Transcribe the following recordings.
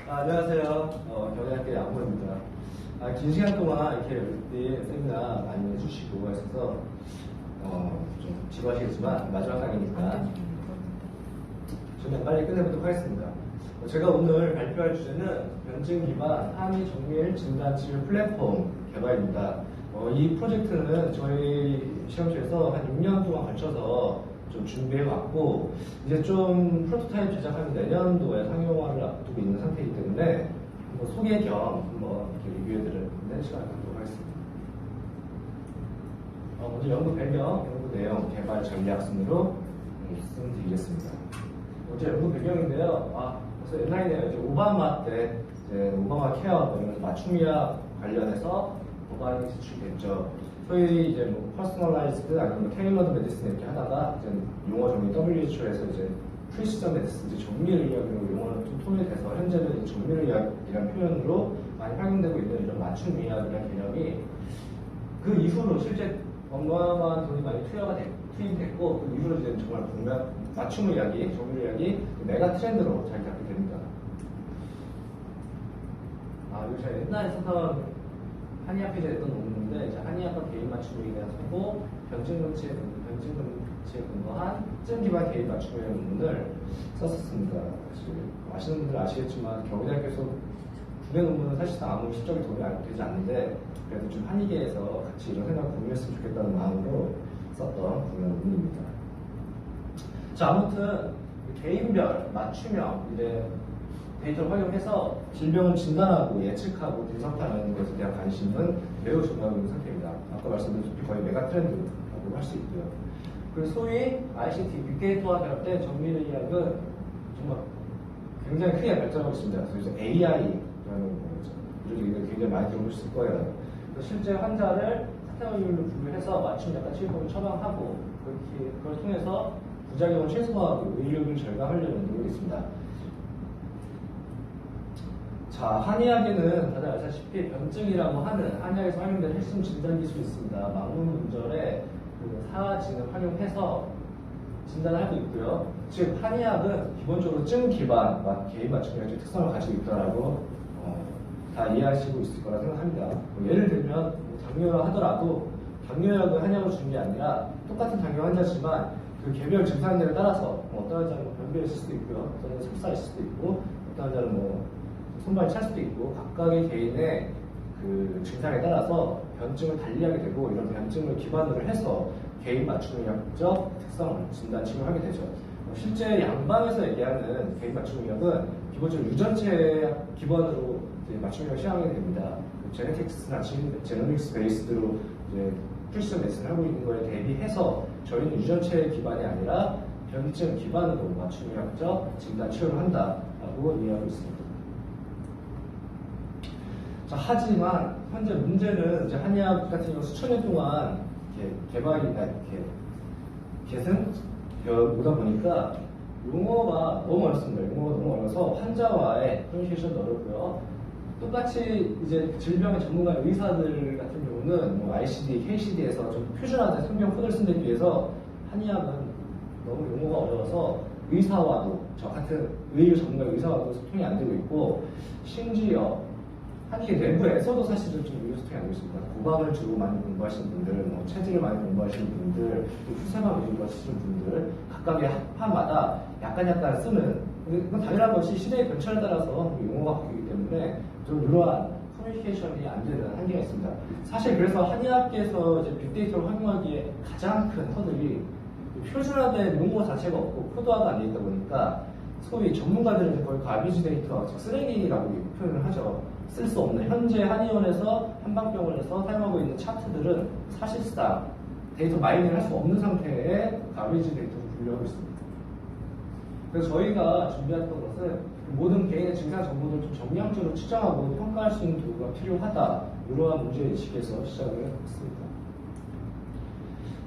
안녕하세요. 경희학교 양호입니다. 긴 시간 동안 이렇게 여기 세미나 많이 해주시고 하셔서 좀 지루하시겠지만 마지막 강의니까 저는 빨리 끝내보도록 하겠습니다. 제가 오늘 발표할 주제는 변증 기반 항이 정밀 진단 치료 플랫폼 개발입니다. 이 프로젝트는 저희 시험실에서 한 6년 동안 걸쳐서 좀 준비해왔고 이제 좀 프로토타입 제작하면 내년도에 상용화를 앞두고 있는 상태이기 때문에 소개 겸 한번 이렇게 리뷰해드리는 시간을 갖도록 하겠습니다. 먼저 연구 배경, 연구 내용, 개발 전략 순으로 말씀드리겠습니다. 먼저 연구 배경인데요. 그래서 옛날이네요. 이제 오바마 때 이제 오바마 케어 이런 맞춤의학 관련해서 법안이 제출됐죠. 소위 이제 뭐 퍼스널라이즈드 아니면 테일러드 메디슨 이렇게 하다가 이제 용어 정의 WHO에서 이제 프리시전 메디슨, 이제 정밀의학으로 용어를 좀 통일돼서 현재는 이제 정밀의학이라는 표현으로 많이 활용되고 있는 이런 맞춤의학이라는 개념이 그 이후로 실제 어마어마한 돈이 많이 투입됐고 그 이후로 이제 정말 분명 맞춤의학이, 정밀의학이 메가 트렌드로 자리 잡게 됩니다. 이거 제가 옛날에 썼던 한의학 회사에 했던 논문인데 이제 한의학과 개인 맞춤의학에 대해서 하고 변증근치에 근거한 증 기반 개인 맞춤의학 논문을 썼었습니다. 사실 아시는 분들 아시겠지만 경희대학교에서 국내 논문은 사실상 아무 실적이 도움이 되지 않는데 그래도 좀 한의계에서 같이 이런 생각을 공유했으면 좋겠다는 마음으로 썼던 국내 논문입니다. 자, 아무튼 개인별 맞춤형 이제 데이터를 활용해서 질병을 진단하고 예측하고 분석하는 것에 대한 관심은 매우 중요하고 있는 상태입니다. 아까 말씀드렸듯이 거의 메가 트렌드라고 할 수 있고요. 그리고 소위 ICT, 빅데이터와 결합된 정밀의학은 정말 굉장히 크게 발전하고 있습니다. 그래서 AI라는 거죠. 이런 얘기를 굉장히 많이 들어보셨을 거예요. 실제 환자를 사태의율로 분류해서 맞춤 약간 치료법을 처방하고 그걸 통해서 부작용을 최소화하고 의료비를 절감하려는 노력이 있습니다. 자, 한의학에는 다들 아시다시피 변증이라고 하는 한의학에서 활용되는 핵심 진단 기술이 있습니다. 망문분절에 그 사진을 활용해서 진단을 하고 있고요. 즉, 한의학은 기본적으로 증 기반과 개인 맞춤의학적 특성을 가지고 있다라고 다 이해하시고 있을 거라 생각합니다. 예를 들면 당뇨를 하더라도 당뇨약을 한약으로 주는 게 아니라 똑같은 당뇨 환자지만 그 개별 증상들에 따라서 어떤 환자는 변비가 있을 수도 있고요. 어떤 환자는 섭사가 있을 수도 있고 어떤 환자는 손발이 찰 수도 있고 각각의 개인의 그 증상에 따라서 변증을 달리하게 되고 이런 변증을 기반으로 해서 개인 맞춤의학적 특성을 진단 치료하게 되죠. 실제 양방에서 얘기하는 개인 맞춤의학은 기본적으로 유전체 기반으로 맞춤의학을 시행하게 됩니다. 제네틱스나 제노믹스 베이스드로 이제 프리시전 메디슨을 하고 있는 거에 대비해서 저희는 유전체 기반이 아니라 변증 기반으로 맞춤의학적 진단 치료를 한다라고 이해하고 있습니다. 자, 하지만 현재 문제는 이제 한의학 같은 경우 수천 년 동안 계승되어 오다 보니까 용어가 너무 어렵습니다. 용어가 너무 어려서 환자와의 커뮤니케이션도 어렵고요. 똑같이 이제 질병의 전문가 의사들 같은 경우는 ICD, KCD에서 좀 표준화된 성경 코드를 쓴 데 비해서 한의학은 너무 용어가 어려워서 의사와도 저 같은 의료 전문가 의사와도 소통이 안 되고 있고 심지어 한의계 내부에서도 사실은 좀 의료소통이 안 되고 있습니다. 고방을 주로 많이 공부하시는 분들, 체질을 많이 공부하시는 분들, 후세방 위주로 하시는 분들, 각각의 학파마다 약간 쓰는, 그건 당연한 것이 시대의 변천에 따라서 용어가 바뀌기 때문에 좀 이러한 커뮤니케이션이 안 되는 한계가 있습니다. 사실 그래서 한의학계에서 이제 빅데이터를 활용하기에 가장 큰 허들이 표준화된 용어 자체가 없고 코드화가 안 돼 있다 보니까 소위 전문가들은 거의 가비지 데이터, 즉 쓰레기라고 표현을 하죠. 쓸 수 없는 현재 한의원에서 한방병원에서 사용하고 있는 차트들은 사실상 데이터 마이닝을 할 수 없는 상태의 가비지 데이터로 분류하고 있습니다. 그래서 저희가 준비했던 것은 모든 개인의 증상 정보들을 좀 정량적으로 측정하고 평가할 수 있는 도구가 필요하다. 이러한 문제의식에서 시작을 했습니다.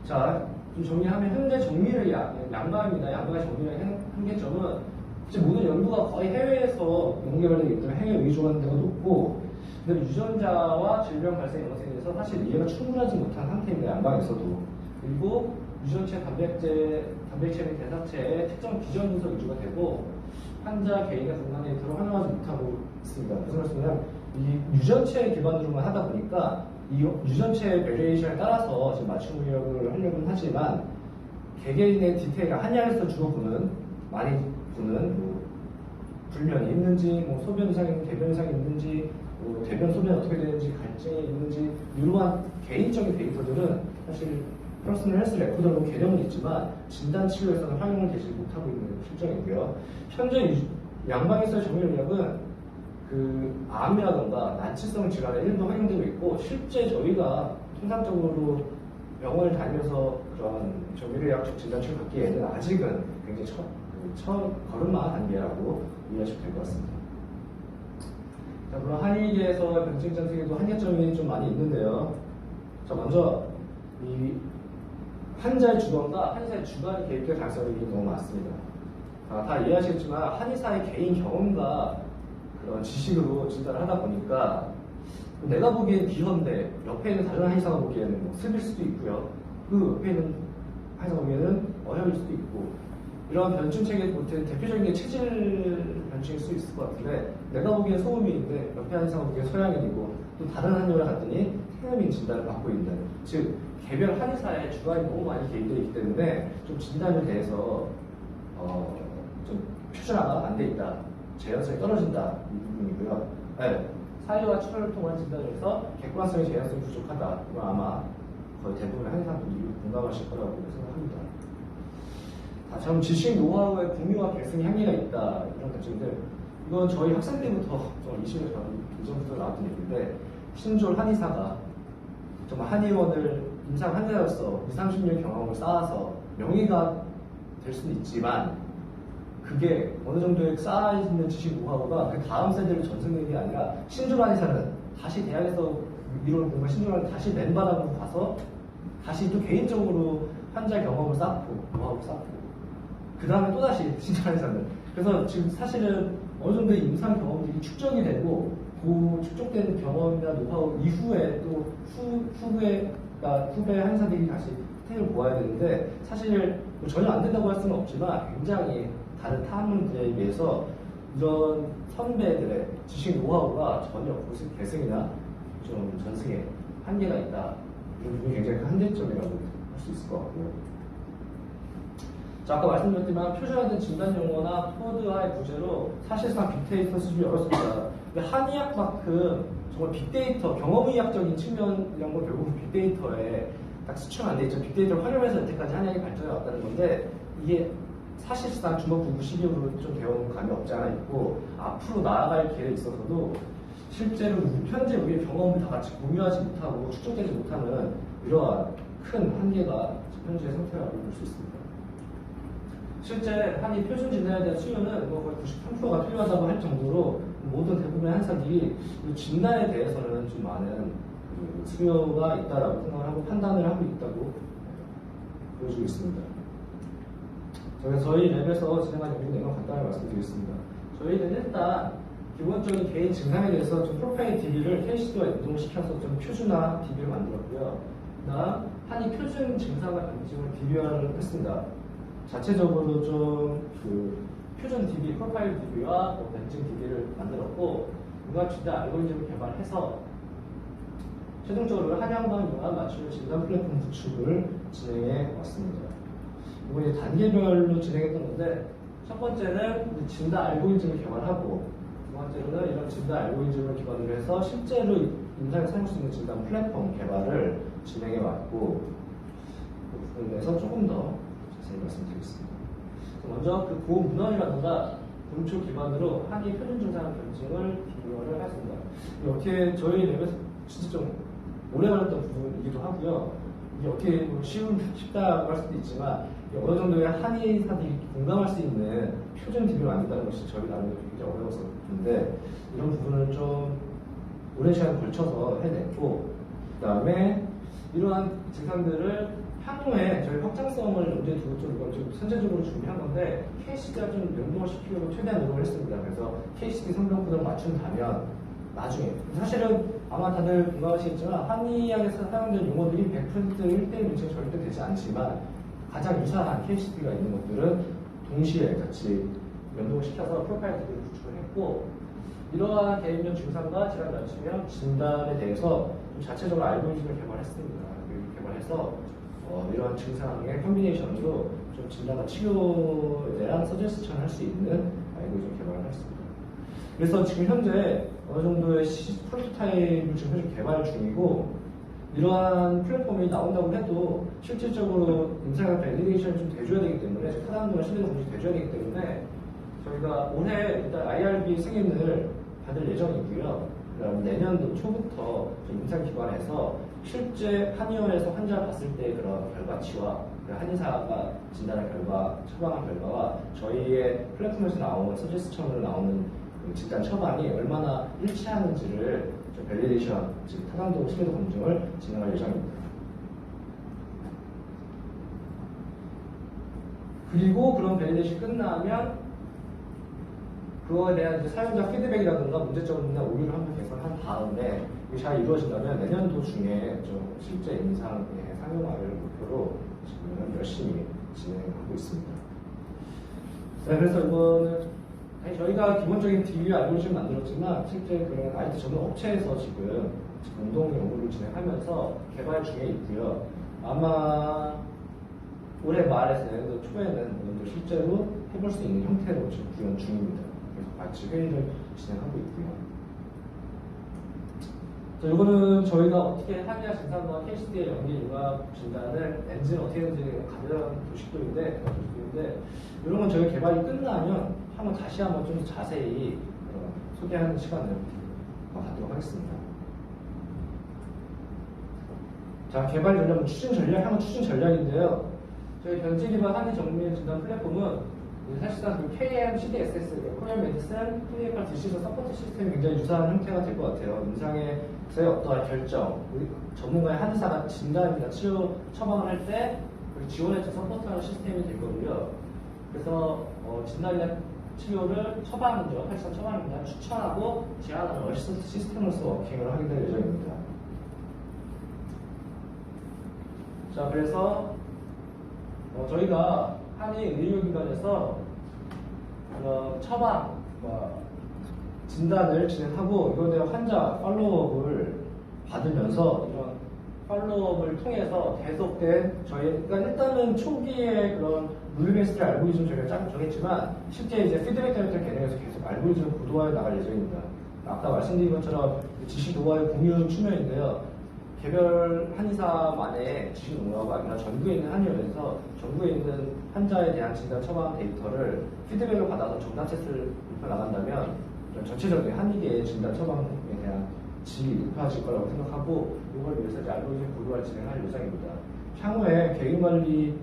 자, 좀 정리하면 현재 정밀의학, 양방입니다. 양방의 정밀의학의 한계점은 이제 모든 연구가 거의 해외에서 연구개발되기 때문에 해외 의존하는 데가 높고 근데 유전자와 질병 발생 영역에 대해서 사실 이해가 충분하지 못한 상태입니다. 양방에서도. 그리고 유전체 단백체 및 대사체의 특정 기전 분석 위주가 되고 환자 개인의 건강 데이터를 활용하지 못하고 있습니다. 무슨 말씀이냐면 이 유전체 기반으로만 하다 보니까 이 유전체 베리에이션에 따라서 지금 맞춤 의학을 하려고는 하지만 개개인의 디테일, 한의학에서 주로 많이 보는 뭐 불면이 있는지, 뭐 소변 이상이 있는지, 대변 이상이 있는지, 뭐 대변 소변이 어떻게 되는지, 갈증이 있는지 이러한 개인적인 데이터들은 사실 퍼스널 헬스 레코드로 개념은 있지만 진단 치료에서는 활용을 되지 못하고 있는 실정이고요. 현재 양방에서의 정밀의학은 그 암이라던가 난치성 질환에 일부 활용되고 있고 실제 저희가 통상적으로 병원을 다니면서 그런 정밀의학적 진단치를 받기에는 아직은 굉장히 첫 걸음마 단계라고 이해하시면 될 것 같습니다. 자, 물론 한의계에서 병증 전생에도 한계점이 좀 많이 있는데요. 자, 먼저 이 환자의 주관과 한의사의 주관이 개입될 가능성이 너무 많습니다. 다 이해하시겠지만 한의사의 개인 경험과 그런 지식으로 진단을 하다 보니까 내가 보기엔 기현데 옆에 있는 다른 한의사가 보기에는 뭐 습일 수도 있고요. 그 옆에 있는 한의사가 보기에는 어혈일 수도 있고 이런 변증 체계 못해 대표적인 게 체질 변증일 수 있을 것 같은데 내가 보기엔 소음인인데 옆에 한의사가 보기엔 소양인이고 또 다른 한의원에 갔더니 태음인 진단을 받고 있는 즉 개별 한의사의 주관이 너무 많이 개입되어 있기 때문에 좀 진단에 대해서 좀 표준화가 안 돼 있다. 재현성이 떨어진다. 이 부분이고요. 네. 사유와 출혈을 통한 진단에서 객관성의 재현성이 부족하다. 이건 아마 거의 대부분의 한의사분들이 공감하실 거라고 생각합니다. 다음 지식 노하우의 공유와 계승 향리가 있다. 이런 특징들. 이건 저희 학생 때부터 좀 20년 전부터 나왔던 얘기인데 신졸 한의사가 정말 한의원을 임상 환자로서 20, 30년 경험을 쌓아서 명의가 될 수는 있지만 그게 어느 정도의 쌓아있는 지식 노하우가 그 다음 세대를 전승되는 게 아니라 신졸 한의사는 다시 대학에서 이론을 공부한 신졸 한의사는 다시 맨바닥으로 가서 다시 또 개인적으로 환자 경험을 쌓고 노하우를 쌓고 그 다음에 또다시 신졸 한의사는 그래서 지금 사실은 어느 정도의 임상 경험들이 축적이 되고 그 축적된 경험이나 노하우 이후에 또 후배 한의사들이 다시 혜택을 보아야 되는데 사실 뭐 전혀 안 된다고 할 수는 없지만 굉장히 다른 타학문들에 비해서 이런 선배들의 지식 노하우가 전혀 계승이나 좀 전승에 한계가 있다. 이런 부분이 굉장히 큰 한계점이라고 할 수 있을 것 같고요. 자, 아까 말씀드렸지만 표준화된 진단 용어나 코드화의 부재로 사실상 빅데이터 수준이 어렵습니다. 근데 한의학만큼 정말 빅데이터, 경험의학적인 측면 이런 건 결국 빅데이터에 딱 수치가 안 돼 있죠. 빅데이터를 활용해서 여태까지 한의학이 발전해 왔다는 건데 이게 사실상 주먹구구 시기로 좀 배워온 감이 없지 않아 있고 앞으로 나아갈 길에 있어서도 실제로 현재 우리의 경험을 다 같이 공유하지 못하고 축적되지 못하는 이러한 큰 한계가 현재 상태라고 볼 수 있습니다. 실제 한의 표준 진단에 대한 수요는 거의 93%가 필요하다고 할 정도로 모든 대부분의 한의사들이 진단에 대해서는 좀 많은 수요가 있다라고 생각을 하고 판단을 하고 있다고 보여주고 있습니다. 저희 랩에서 진행한 연구 내용 간단하게 말씀드리겠습니다. 저희는 일단 기본적인 개인 증상에 대해서 좀 프로파일 DB를 KCD와 연동시켜서 좀 표준화 DB를 만들었고요. 그다음 한의 표준 증상과 병증을 DB화를 했습니다. 자체적으로 좀 그 표준 DB, 프로파일 DB와 변증 DB를 만들었고 이와 진단 알고리즘을 개발해서 최종적으로 한양방용한 맞춤 진단 플랫폼 구축을 진행해 왔습니다. 이거 이제 단계별로 진행했던 건데 첫 번째는 진단 알고리즘을 개발하고 두 번째로는 이런 진단 알고리즘을 기반으로 해서 실제로 임상에 사용할 수 있는 진단 플랫폼 개발을 진행해 왔고 그 부분에서 조금 더 자세히 말씀드리겠습니다. 먼저 그 고문헌이라든가 공초 기반으로 한의 표준 증상 변증을 비교를 했습니다. 어떻게 저희 랩에서 진짜 좀 오래 걸렸던 부분이기도 하고요. 이게 어떻게 뭐 쉽다고 할 수도 있지만 어느 정도의 한의사들이 공감할 수 있는 표준 DB를 만든다는 것이 저희 나름대로 굉장히 어려웠었는데 이런 부분을 좀 오랜 시간에 걸쳐서 해냈고 그 다음에 이러한 증상들을 향후에 저희 확장성을 염두에 두고 좀 이걸 좀 선제적으로 준비한 건데 KCD와 좀 연동을 시키려고 최대한 노력을 했습니다. 그래서 KCD 성병구를 맞춘다면 나중에 사실은 아마 다들 공감하시겠지만 한의학에서 사용되는 용어들이 100% 1대1 문체가 절대 되지 않지만 가장 유사한 KCD가 있는 것들은 동시에 같이 연동을 시켜서 프로파일들을 구축을 했고, 이러한 개인적 증상과 질환 맞춤형 진단에 대해서 좀 자체적으로 알고리즘을 개발했습니다. 개발해서 이러한 증상의 컨비네이션으로 좀 진단과 치료에 대한 서제스천을 할 수 있는 알고리즘 개발을 했습니다. 그래서 지금 현재 어느 정도의 프로토타입을 지금 현재 개발 중이고, 이러한 플랫폼이 나온다고 해도 실질적으로 임상학 밸리데이션이 좀 돼줘야 되기 때문에, 타당도나 신뢰도 공식이 돼줘야 되기 때문에 저희가 올해 일단 IRB 승인을 받을 예정이고요. 그다음 내년도 초부터 임상기관에서 실제 한의원에서 환자 봤을 때 그런 결과치와 한의사가 진단한 결과, 처방한 결과와 저희의 플랫폼에서 나오는 서제스천으로 나오는 진단 처방이 얼마나 일치하는지를 밸리데이션, 즉 타당도 신뢰도 검증을 진행할 예정입니다. 그리고 그런 밸리데이션이 끝나면 그거에 대한 이제 사용자 피드백이라든가 문제점이나 오류를 한번 개선한 다음에 이게 잘 이루어진다면 내년도 중에 좀 실제 임상의 상용화를 목표로 지금 열심히 진행하고 있습니다. 네, 그래서 이거는 저희가 기본적인 DB 알고리즘 만들었지만 실제 그런 IT 전문 업체에서 지금 공동 연구를 진행하면서 개발 중에 있고요. 아마 올해 말에서 내년도 초에는 실제로 해볼 수 있는 형태로 지금 구현 중입니다. 그래서 같이 회의를 진행하고 있고요. 자, 이거는 저희가 어떻게 한의학 증상과 KCD의 연계 융합 진단을 엔진 어떻게 했는지 가벼운 도식도인데 이런 건 저희 개발이 끝나면 다시 한번 좀 자세히 소개하는 시간을 갖도록 하겠습니다. 자, 개발 전략은 추진 전략, 향후 추진 전략인데요. 저희 변질 기반 한의 정밀 진단 플랫폼은 사실상 그 KM, CDSS, 코리안 메디슨, 클리니컬 디시즈 서포트 시스템이 굉장히 유사한 형태가 될 것 같아요. 임상에서의 어떠한 결정, 전문가의 한의사가 진단이나 치료 처방을 할 때 지원해서 서포트하는 시스템이 될 거고요. 그래서 진단이나 치료를 처방하는 점, 사실상 처방입니다. 추천하고 제안하는 어시스턴트 시스템으로서 워킹을 하게 될 예정입니다. 자, 그래서 저희가 한의 의료기관에서 처방, 진단을 진행하고 이거에 대한 환자 팔로우업을 받으면서 이런 팔로우업을 통해서 계속된 그러니까 일단은 초기에 그런 룰베이스드 알고리즘 저희가 정했지만 실제 이제 피드백 데이터 개념에서 계속 알고리즘을 고도화해 나갈 예정입니다. 아까 말씀드린 것처럼 지식 노하우의 공유 측면인데요. 개별 한의사만의 지식 노하우가 아니라 전국에 있는 한의원에서 전국에 있는 환자에 대한 진단 처방 데이터를 피드백을 받아서 정답 테스트를 입혀 나간다면 전체적인 한의계의 진단 처방에 대한 질이 높아질 거라고 생각하고 이걸 위해서 이제 알고리즘 고도화를 진행할 예정입니다. 향후에 개인관리,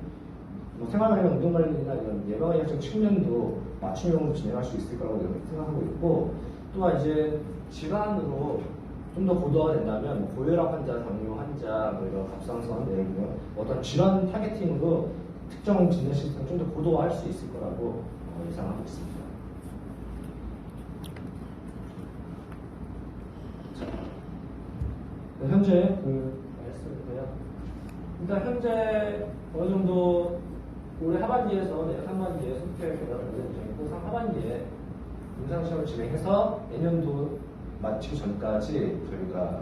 생활관리나 운동관리나 이런 예방의학적 측면도 맞춤형으로 진행할 수 있을 거라고 생각하고 있고, 또한 이제 질환으로 좀 더 고도화가 된다면 고혈압 환자, 당뇨 환자, 이런 갑상선, 예를 들면 어떤 질환 타겟팅으로 특정 진단 시스템을 좀 더 고도화할 수 있을 거라고 예상하고 있습니다. 현재 말씀인데요. 일단 현재 어느 정도 올해 하반기에서 내년 상반기에 소프트웨어 개발을 하는 예정이고 상하반기에 임상시험을 진행해서 내년도 마치기 전까지 저희가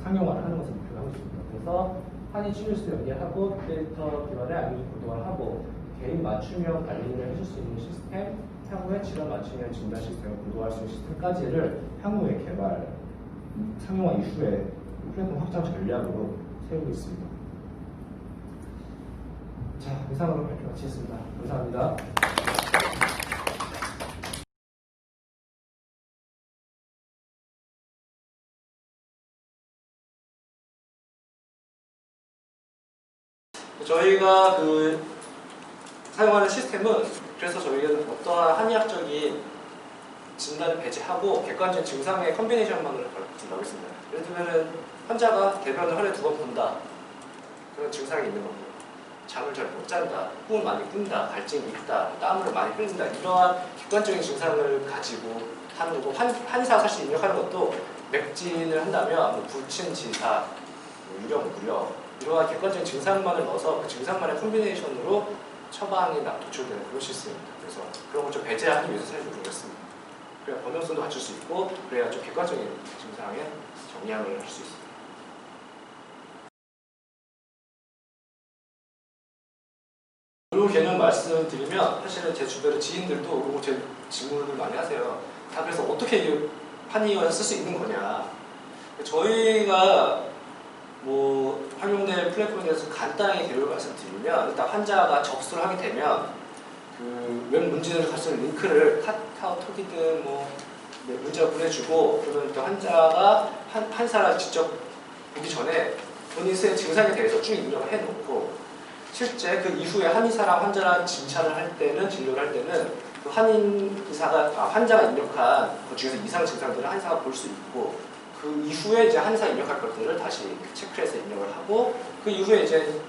상용화를 하는 것을 목표로 하고 있습니다. 그래서 한의 치료시스템 연계하고 빅데이터 기반의 알고리즘 고도화를 하고 개인 맞춤형 관리를 해줄 수 있는 시스템, 향후에 질환 맞춤형 진단 시스템을 고도화할 수 있는 시스템까지를 향후에 개발, 상용화 이후에 플랫폼 확장 전략으로 세우고 있습니다. 자, 이상으로 발표 마치겠습니다. 감사합니다. 저희가 사용하는 시스템은 그래서 저희는 어떠한 한의학적인 진단을 배제하고 객관적인 증상의 컨비네이션만으로 진단하고 있습니다. 예를 들면 환자가 대변을 하루에 2번 본다. 그런 증상이 있는 겁니다. 잠을 잘 못 잔다, 꿈을 많이 꾼다, 갈증이 있다, 땀을 많이 흘린다, 이러한 객관적인 증상을 가지고 하는 거고, 한의사가 사실 입력하는 것도 맥진을 한다면 부친, 지사, 유령, 무령 이러한 객관적인 증상만을 넣어서 그 증상만의 콤비네이션으로 처방이 도출되는 그런 시스템입니다. 그래서 그런 걸 좀 배제하기 위해서 사실 노력했습니다. 그래야 범용성도 갖출 수 있고 그래야 좀 객관적인 증상에 정리함을 할 수 있습니다. 이 개념 말씀드리면 사실은 제 주변의 지인들도 이거 제 질문을 많이 하세요. 다 그래서 어떻게 이게 한의원에서 쓸 수 있는 거냐. 저희가 뭐 활용될 플랫폼에 대해서 간단하게 개요를 말씀드리면 일단 환자가 접수를 하게 되면 그 웹 문진으로 갈 수 있는 링크를 카카오톡이든 뭐 문자로 보내주고 그러면 또 환자가 한사를 직접 보기 전에 본인 스의 증상에 대해서 쭉 입력을 해놓고 실제 그 이후에 한의사랑 환자랑 진찰을 할 때는 진료를 할 때는 그 환자가 입력한 그 중에서 이상 증상들을 한의사가 볼 수 있고 그 이후에 이제 한의사 입력할 것들을 다시 체크해서 입력을 하고 그 이후에 이제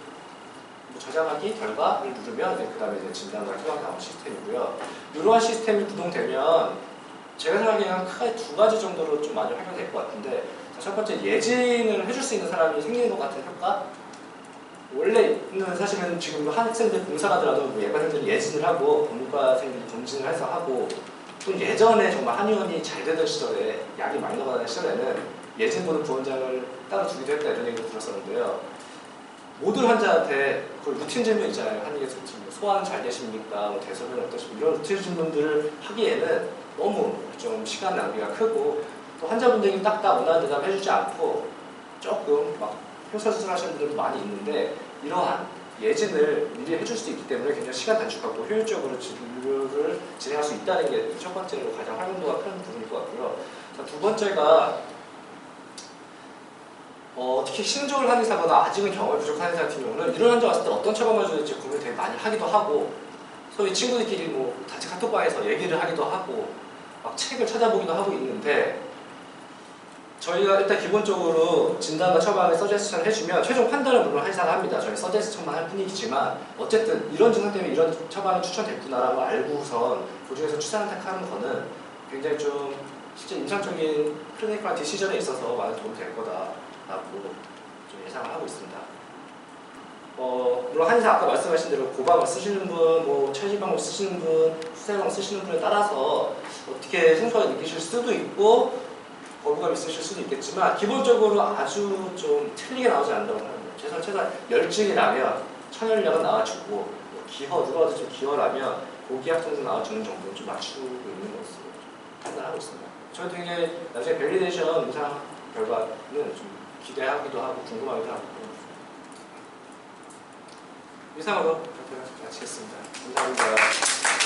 저장하기 결과를 누르면 그 다음에 이제 진단과 처방이 나오는 시스템이고요. 이러한 시스템이 구동되면 제가 생각하기에는 크게 두 가지 정도로 좀 많이 활용될 것 같은데 첫 번째 예진을 해줄 수 있는 사람이 생기는 것 같은 효과. 원래는 사실은 지금 학생들 봉사가더라도 뭐 예반생들이 예진을 하고 법무과생들이 검진을 해서 하고 또 예전에 정말 한의원이 잘 되던 시절에 약이 많이 나가는 시절에는 예진 보는 부원장을 따로 두기도 했다 이런 얘기도 들었었는데요. 모든 환자한테 그 루틴 질문 있잖아요. 한의에서 소화는 잘 되십니까? 뭐 대소변 어떠십니까? 이런 루틴 질문들을 하기에는 너무 좀 시간 낭비가 크고 또 환자분들이 딱딱 원하는 대답 해주지 않고 조금 막 효사수술 하시는 분들도 많이 있는데 이러한 예진을 미리 해줄 수 있기 때문에 굉장히 시간 단축하고 효율적으로 진료를 진행할 수 있다는 게 첫 번째로 가장 활용도가 큰 부분일 것 같고요. 자, 두 번째가 특히 신조를 한의사거나 아직은 경험이 부족한 한의사 같은 경우는 이런 환자 왔을 때 어떤 처방을 줘야 될지 고민을 되게 많이 하기도 하고 소위 친구들끼리 뭐 단체 카톡방에서 얘기를 하기도 하고 막 책을 찾아보기도 하고 있는데 저희가 일단 기본적으로 진단과 처방을 서제스션 해주면 최종 판단은 물론 한의사가 합니다. 저희 서제스션만 할 뿐이지만 어쨌든 이런 증상 때문에 이런 처방이 추천됐구나라고 알고선 그 중에서 추천을 택하는 거는 굉장히 좀 실제 임상적인 클리니컬 디시전에 있어서 많은 도움이 될 거다라고 좀 예상을 하고 있습니다. 물론 한의사 아까 말씀하신 대로 고방을 쓰시는 분, 뭐 체지방을 쓰시는 분, 수세방을 쓰시는 분에 따라서 어떻게 생소하게 느끼실 수도 있고 거부감 있으실 수도 있겠지만 기본적으로 아주 좀 틀리게 나오지 않는다고 합니다. 최소한 열증이 나면 천연약은 나와주고 누가 봐도 좀 기혈하면 고기약 정도 나와주는 정도는 좀 맞추고 있는 것으로 판단하고 있습니다. 저희도 굉장히 나중에 밸리데이션 임상 결과는 좀 기대하기도 하고 궁금하기도 하고 이상으로 마치겠습니다. 감사합니다.